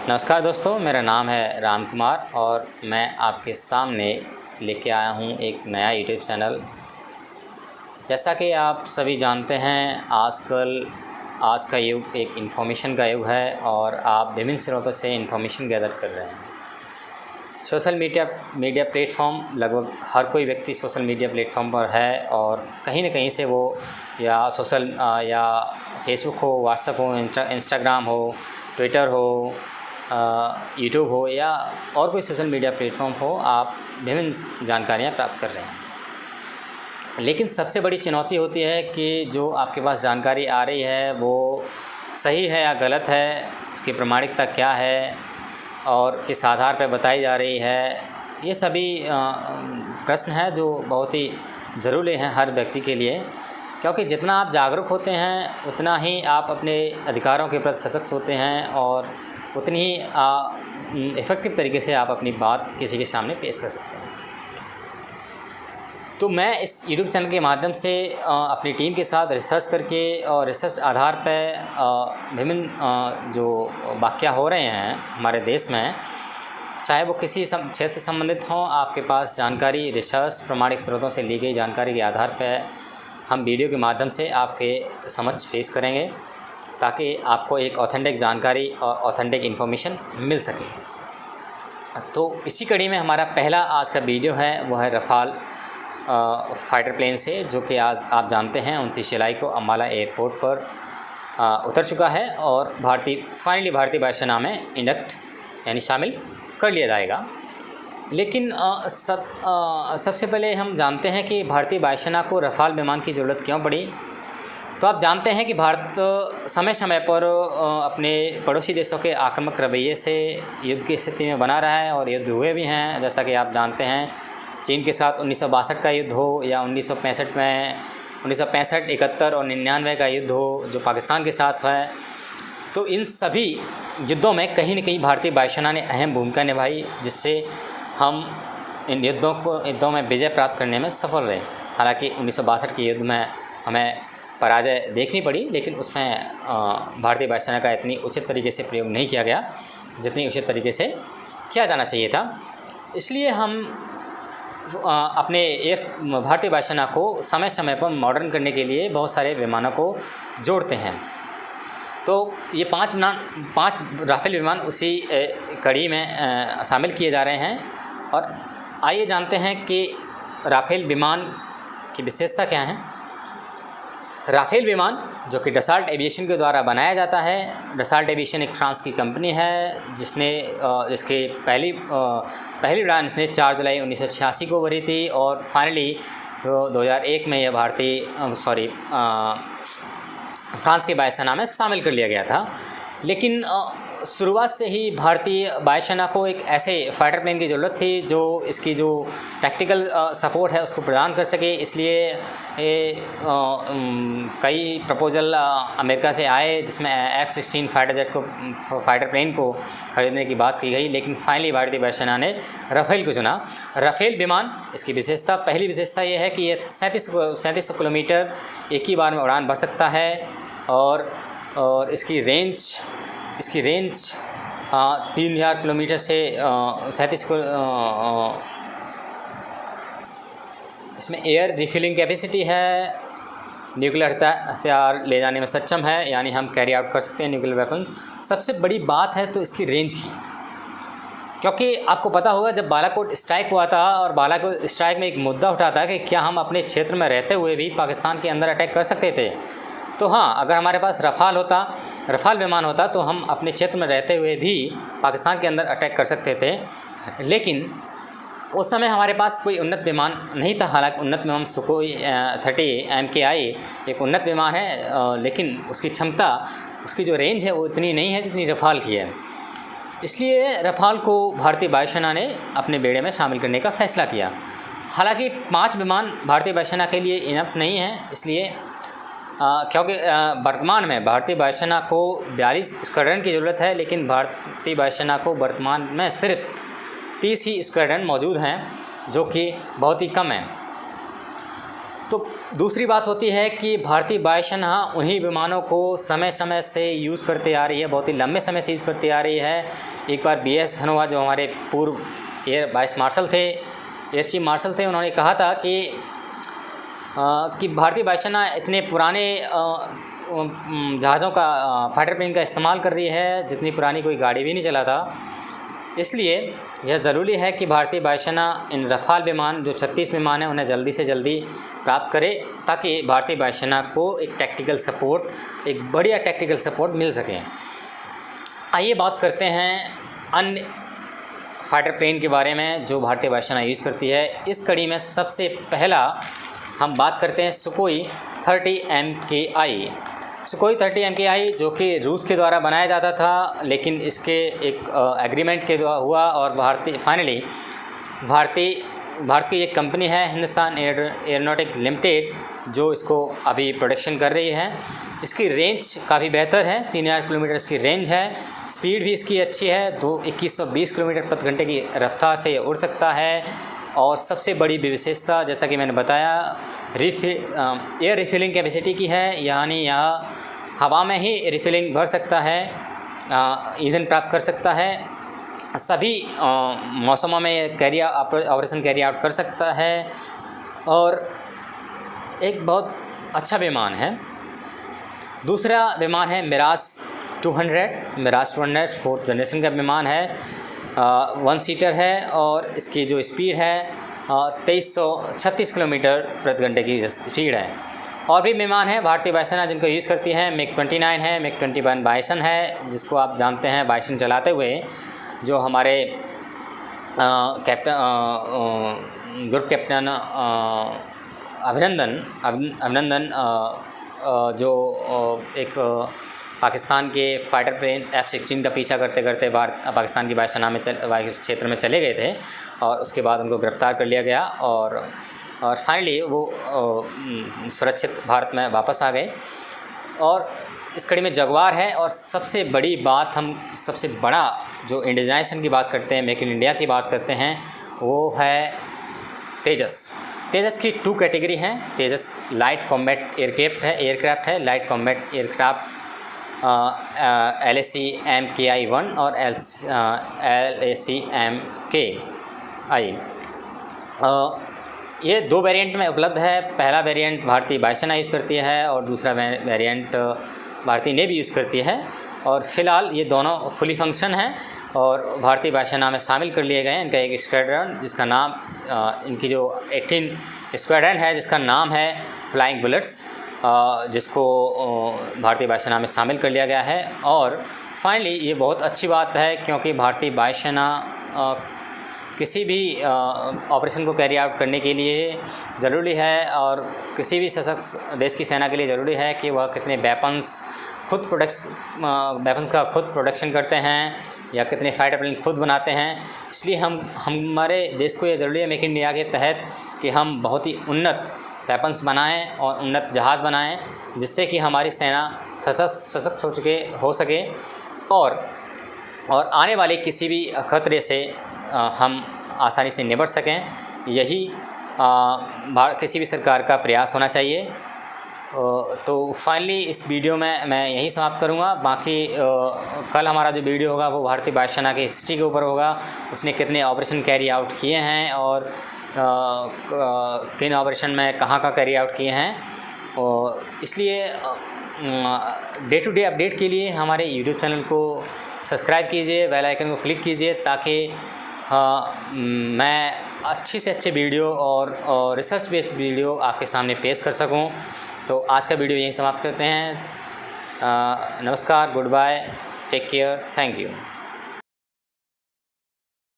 नमस्कार दोस्तों, मेरा नाम है राम कुमार और मैं आपके सामने लेके आया हूँ एक नया यूट्यूब चैनल। जैसा कि आप सभी जानते हैं, आज का युग एक इन्फॉर्मेशन का युग है और आप विभिन्न स्रोतों से इन्फॉर्मेशन गैदर कर रहे हैं। सोशल मीडिया प्लेटफॉर्म, लगभग हर कोई व्यक्ति सोशल मीडिया प्लेटफॉर्म पर है और कहीं न कहीं से वो या फेसबुक हो, व्हाट्सएप हो, इंस्टाग्राम हो, ट्विटर हो, यूट्यूब हो या और कोई सोशल मीडिया प्लेटफॉर्म हो, आप विभिन्न जानकारियाँ प्राप्त कर रहे हैं। लेकिन सबसे बड़ी चुनौती होती है कि जो आपके पास जानकारी आ रही है वो सही है या गलत है, उसकी प्रामाणिकता क्या है और किस आधार पर बताई जा रही है। ये सभी प्रश्न हैं जो बहुत ही ज़रूरी हैं हर व्यक्ति के लिए, क्योंकि जितना आप जागरूक होते हैं उतना ही आप अपने अधिकारों के प्रति सशक्त होते हैं और उतनी ही इफ़ेक्टिव तरीके से आप अपनी बात किसी के सामने पेश कर सकते हैं। तो मैं इस यूट्यूब चैनल के माध्यम से अपनी टीम के साथ रिसर्च करके और रिसर्च आधार पर विभिन्न जो वाक़या हो रहे हैं हमारे देश में, चाहे वो किसी क्षेत्र से संबंधित हों, आपके पास जानकारी रिसर्च प्रमाणिक स्रोतों से ली गई जानकारी के आधार पर हम वीडियो के माध्यम से आपके समक्ष पेश करेंगे ताकि आपको एक ऑथेंटिक जानकारी और ऑथेंटिक इन्फॉर्मेशन मिल सके। तो इसी कड़ी में हमारा पहला आज का वीडियो है, वो है रफ़ाल फाइटर प्लेन से, जो कि आज आप जानते हैं 29 जुलाई को अम्बाला एयरपोर्ट पर उतर चुका है और फाइनली भारतीय वायुसेना में इंडक्ट यानी शामिल कर लिया जाएगा। लेकिन सबसे पहले हम जानते हैं कि भारतीय वायुसेना को रफ़ाल विमान की ज़रूरत क्यों पड़ी। तो आप जानते हैं कि भारत समय समय पर अपने पड़ोसी देशों के आक्रामक रवैये से युद्ध की स्थिति में बना रहा है और युद्ध हुए भी हैं। जैसा कि आप जानते हैं, चीन के साथ 1962 का युद्ध हो या 1965 में 1965, 71 और 99 का युद्ध हो जो पाकिस्तान के साथ है, तो इन सभी युद्धों में कहीं न कहीं भारतीय वायुसेना ने अहम भूमिका निभाई, जिससे हम इन युद्धों में विजय प्राप्त करने में सफल रहे। हालांकि 1962 के युद्ध में हमें पराजय देखनी पड़ी, लेकिन उसमें भारतीय वायुसेना का इतनी उचित तरीके से प्रयोग नहीं किया गया जितनी उचित तरीके से किया जाना चाहिए था। इसलिए हम अपने भारतीय वायुसेना को समय समय पर मॉडर्न करने के लिए बहुत सारे विमानों को जोड़ते हैं। तो ये 5 राफेल विमान उसी कड़ी में शामिल किए जा रहे हैं। और आइए जानते हैं कि राफेल विमान की विशेषता क्या है। राफेल विमान जो कि डसाल्ट एविएशन के द्वारा बनाया जाता है। डसाल्ट एविएशन एक फ्रांस की कंपनी है जिसकी पहली उड़ान इसने 4 जुलाई 1986 को भरी थी और फाइनली 2001 में यह फ्रांस की वायुसेना में शामिल कर लिया गया था। लेकिन शुरुआत से ही भारतीय वायुसेना को एक ऐसे फाइटर प्लेन की ज़रूरत थी जो इसकी जो टैक्टिकल सपोर्ट है उसको प्रदान कर सके। इसलिए कई प्रपोजल अमेरिका से आए, जिसमें F-16 फाइटर प्लेन को खरीदने की बात की गई, लेकिन फाइनली भारतीय वायुसेना ने राफेल को चुना। राफेल विमान, इसकी पहली विशेषता ये है कि ये 3700 किलोमीटर एक ही बार में उड़ान भर सकता है और इसकी रेंज 3000 किलोमीटर से 37 को इसमें एयर रिफिलिंग कैपेसिटी है। न्यूक्लियर हथियार ले जाने में सक्षम है, यानी हम कैरी आउट कर सकते हैं न्यूक्लियर वेपन। सबसे बड़ी बात है तो इसकी रेंज की, क्योंकि आपको पता होगा जब बालाकोट स्ट्राइक हुआ था और बालाकोट स्ट्राइक में एक मुद्दा उठा था कि क्या हम अपने क्षेत्र में रहते हुए भी पाकिस्तान के अंदर अटैक कर सकते थे। तो हाँ, अगर हमारे पास रफ़ाल विमान होता तो हम अपने क्षेत्र में रहते हुए भी पाकिस्तान के अंदर अटैक कर सकते थे। लेकिन उस समय हमारे पास कोई उन्नत विमान नहीं था। हालांकि उन्नत विमान सुखोई 30 MKI एक उन्नत विमान है, लेकिन उसकी क्षमता, उसकी जो रेंज है वो इतनी नहीं है जितनी रफ़ाल की है। इसलिए रफ़ाल को भारतीय वायुसेना ने अपने बेड़े में शामिल करने का फ़ैसला किया। हालांकि 5 विमान भारतीय वायुसेना के लिए इनफ नहीं है, इसलिए क्योंकि वर्तमान में भारतीय वायुसेना को 42 स्क्वाड्रन की ज़रूरत है, लेकिन भारतीय वायुसेना को वर्तमान में सिर्फ 30 ही स्क्वाड्रन मौजूद हैं, जो कि बहुत ही कम है। तो दूसरी बात होती है कि भारतीय वायुसेना उन्हीं विमानों को समय समय से यूज़ करते आ रही है, बहुत ही लंबे समय से यूज़ करती आ रही है। एक बार BS धनोआ जो हमारे पूर्व एयर वाइस मार्शल थे, एयर चीफ मार्शल थे, उन्होंने कहा था कि भारतीय वायुसेना इतने पुराने जहाज़ों का फाइटर प्लेन का इस्तेमाल कर रही है जितनी पुरानी कोई गाड़ी भी नहीं चला था। इसलिए यह ज़रूरी है कि भारतीय वायुसेना इन रफ़ाल विमान जो 36 विमान हैं उन्हें जल्दी से जल्दी प्राप्त करे, ताकि भारतीय वायुसेना को एक टेक्निकल सपोर्ट, एक बढ़िया टेक्निकल सपोर्ट मिल सके। आइए बात करते हैं अन्य फाइटर प्लेन के बारे में जो भारतीय वायुसेना यूज़ करती है। इस कड़ी में सबसे पहला हम बात करते हैं सुकोई 30 MKI। सुकोई 30 MKI जो कि रूस के द्वारा बनाया जाता था, लेकिन इसके एक एग्रीमेंट के द्वारा हुआ और भारत की एक कंपनी है हिंदुस्तान एरोनॉटिक्स लिमिटेड जो इसको अभी प्रोडक्शन कर रही है। इसकी रेंज काफ़ी बेहतर है, 3000 किलोमीटर इसकी रेंज है। स्पीड भी इसकी अच्छी है, 2120 किलोमीटर प्रति घंटे की रफ्तार से उड़ सकता है। और सबसे बड़ी विशेषता जैसा कि मैंने बताया एयर रिफिलिंग कैपेसिटी की है, यानी यह हवा में ही रिफिलिंग भर सकता है, ईंधन प्राप्त कर सकता है, सभी मौसमों में ऑपरेशन कैरी आउट कर सकता है और एक बहुत अच्छा विमान है। दूसरा विमान है मिराज 200 फोर्थ जनरेशन का विमान है, 1 सीटर है और इसकी जो स्पीड है 2336 किलोमीटर प्रति घंटे की स्पीड है। और भी विमान है भारतीय वायुसेना जिनको यूज़ करती है, MiG-29 है, MiG-21 बाइसन है जिसको आप जानते हैं बाइसन चलाते हुए जो हमारे ग्रुप कैप्टन अभिनंदन जो एक पाकिस्तान के फाइटर प्लेन F-16 का पीछा करते करते पाकिस्तान की वायुसेना में वायु क्षेत्र में चले गए थे और उसके बाद उनको गिरफ्तार कर लिया गया और फाइनली वो सुरक्षित भारत में वापस आ गए। और इस कड़ी में जगुआर है। और सबसे बड़ी बात, हम सबसे बड़ा जो इंडियनाइजेशन की बात करते हैं, मेक इन इंडिया की बात करते हैं, वो है तेजस की 2 कैटेगरी हैं। तेजस लाइट कॉम्बैट एयरक्राफ्ट है, light combat aircraft LAC MKI-1 और LAC MKI। ये 2 वेरिएंट में उपलब्ध है। पहला वेरिएंट भारतीय वायुसेना यूज़ करती है और दूसरा वेरिएंट भारतीय नेवी यूज़ करती है। और फ़िलहाल ये दोनों फुली फंक्शन हैं और भारतीय वायुसेना में शामिल कर लिए गए हैं। इनका एक स्क्वाड्रन जिसका नाम इनकी जो 18 स्क्वाड्रन है जिसका नाम है फ्लाइंग बुलेट्स, जिसको भारतीय वायुसेना में शामिल कर लिया गया है। और फाइनली ये बहुत अच्छी बात है क्योंकि भारतीय वायुसेना किसी भी ऑपरेशन को कैरी आउट करने के लिए ज़रूरी है और किसी भी सशक्त देश की सेना के लिए ज़रूरी है कि वह कितने वेपन्स का खुद प्रोडक्शन करते हैं या कितने फाइटर प्लेन खुद बनाते हैं। इसलिए हमारे देश को ये ज़रूरी है मेक इन इंडिया के तहत कि हम बहुत ही उन्नत वेपन्स बनाएं और उन्नत जहाज़ बनाएं जिससे कि हमारी सेना सशक्त हो सके और आने वाले किसी भी खतरे से हम आसानी से निपट सकें। यही किसी भी सरकार का प्रयास होना चाहिए। तो फाइनली इस वीडियो में मैं यही समाप्त करूंगा। बाकी कल हमारा जो वीडियो होगा वो भारतीय वायुसेना की हिस्ट्री के ऊपर होगा, उसने कितने ऑपरेशन कैरी आउट किए हैं और किन ऑपरेशन में कहाँ कैरी आउट किए हैं। और इसलिए डे टू डे अपडेट के लिए हमारे यूट्यूब चैनल को सब्सक्राइब कीजिए, बेल आइकन को क्लिक कीजिए ताकि मैं अच्छी से अच्छे वीडियो और रिसर्च बेस्ड वीडियो आपके सामने पेश कर सकूं। तो आज का वीडियो यहीं समाप्त करते हैं। नमस्कार, goodbye, take care, thank you.